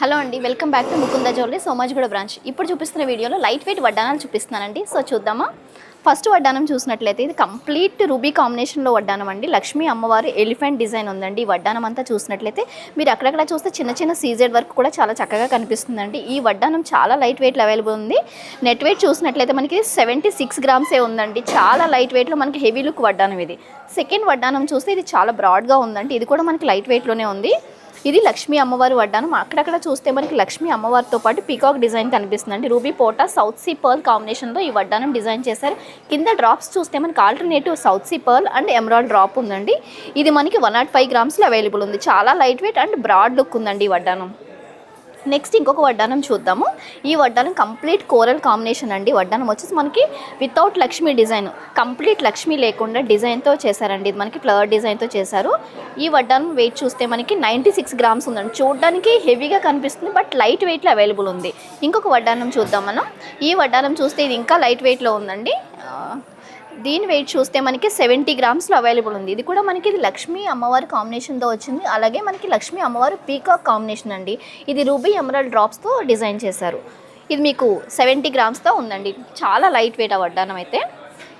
Hello అండి, welcome back to Mukunda jewellery Somajiguda branch. ఇప్పుడు చూపిస్తున్న వీడియోలో లైట్ వెయిట్ వడ్డానాలు చూపిస్తున్నానండి. సో చూద్దామా. ఫస్ట్ వడ్డానం చూసినట్లయితే ఇది కంప్లీట్ రూబీ కాంబినేషన్లో వడ్డానం అండి. లక్ష్మీ అమ్మవారు ఎలిఫెంట్ డిజైన్ ఉందండి. ఈ వడ్డానం అంతా చూసినట్లయితే మీరు అక్కడక్కడ చూస్తే చిన్న చిన్న సీజెడ్ వర్క్ కూడా చాలా చక్కగా కనిపిస్తుందండి. ఈ వడ్డానం చాలా లైట్ వెయిట్లో అవైలబుల్ ఉంది. నెట్ వెయిట్ చూసినట్లయితే మనకి 76 గ్రామ్సే ఉందండి. చాలా లైట్ వెయిట్లో మనకి హెవీ లుక్ వడ్డానం ఇది. సెకండ్ వడ్డానం చూస్తే ఇది చాలా బ్రాడ్గా ఉందండి. ఇది కూడా మనకి లైట్ వెయిట్లోనే ఉంది. ఇది లక్ష్మీ అమ్మవారి వడ్డానం. అక్కడక్కడ చూస్తే మనకి లక్ష్మీ అమ్మవారితో పాటు పీకాక్ డిజైన్ కనిపిస్తుందండి. రూబీ పోటా సౌత్ సీ పర్ల్ కాంబినేషన్లో ఈ వడ్డానం డిజైన్ చేశారు. కింద డ్రాప్స్ చూస్తే మనకి alternative south sea pearl and emerald drop ఉందండి. ఇది మనకి 105 గ్రామ్స్లో అవైలబుల్ ఉంది. చాలా light weight and broad look ఉందండి ఈ వడ్డానం. నెక్స్ట్ ఇంకొక వడ్డానం చూద్దాము. ఈ వడ్డానం కంప్లీట్ కోరల్ కాంబినేషన్ అండి. వడ్డానం వచ్చేసి మనకి without Lakshmi design, complete Lakshmi లేకుండా డిజైన్తో చేశారండి. ఇది మనకి ఫ్లవర్ డిజైన్తో చేశారు. ఈ వడ్డానం వెయిట్ చూస్తే మనకి 96 గ్రామ్స్ ఉందండి. చూడడానికి హెవీగా కనిపిస్తుంది, బట్ లైట్ వెయిట్లో అవైలబుల్ ఉంది. ఇంకొక వడ్డానం చూద్దాం మనం. ఈ వడ్డానం చూస్తే ఇది ఇంకా లైట్ వెయిట్లో ఉందండి. దీని వెయిట్ చూస్తే మనకి 70 గ్రామ్స్లో అవైలబుల్ ఉంది. ఇది కూడా మనకి ఇది లక్ష్మీ అమ్మవారి కాంబినేషన్తో వచ్చింది. అలాగే మనకి లక్ష్మీ అమ్మవారి పీకాక్ కాంబినేషన్ అండి. ఇది రూబీ ఎమరాల్డ్ డ్రాప్స్తో డిజైన్ చేశారు. ఇది మీకు 70 గ్రామ్స్తో ఉందండి. చాలా లైట్ వెయిట్ ఆ వడ్డానం అయితే.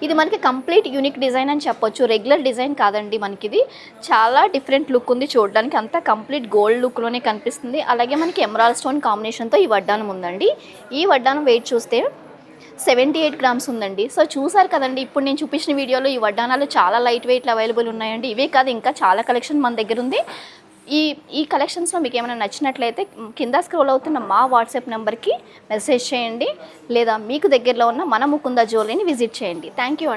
ఇది మనకి కంప్లీట్ యూనిక్ డిజైన్ అని చెప్పొచ్చు. రెగ్యులర్ డిజైన్ కాదండి. మనకి ఇది చాలా డిఫరెంట్ లుక్ ఉంది. చూడడానికి అంతా కంప్లీట్ గోల్డ్ లుక్లోనే కనిపిస్తుంది. అలాగే మనకి ఎమరాల్డ్ స్టోన్ కాంబినేషన్తో ఈ వడ్డానం ఉందండి. ఈ వడ్డానం వెయిట్ చూస్తే 78 గ్రామ్స్ ఉందండి. సో చూసారు కదండి, ఇప్పుడు నేను చూపించిన వీడియోలో ఈ వడ్డానాలు చాలా లైట్ వెయిట్లో అవైలబుల్ ఉన్నాయండి. ఇవే కాదు, ఇంకా చాలా కలెక్షన్ మన దగ్గర ఉంది. ఈ కలెక్షన్స్లో మీకు ఏమైనా నచ్చినట్లయితే కింద స్క్రోల్ అవుతున్న మా వాట్సాప్ నెంబర్కి మెసేజ్ చేయండి, లేదా మీకు దగ్గరలో ఉన్న మన ముకుంద జ్యువెలరీని విజిట్ చేయండి. థ్యాంక్ యూ అండి.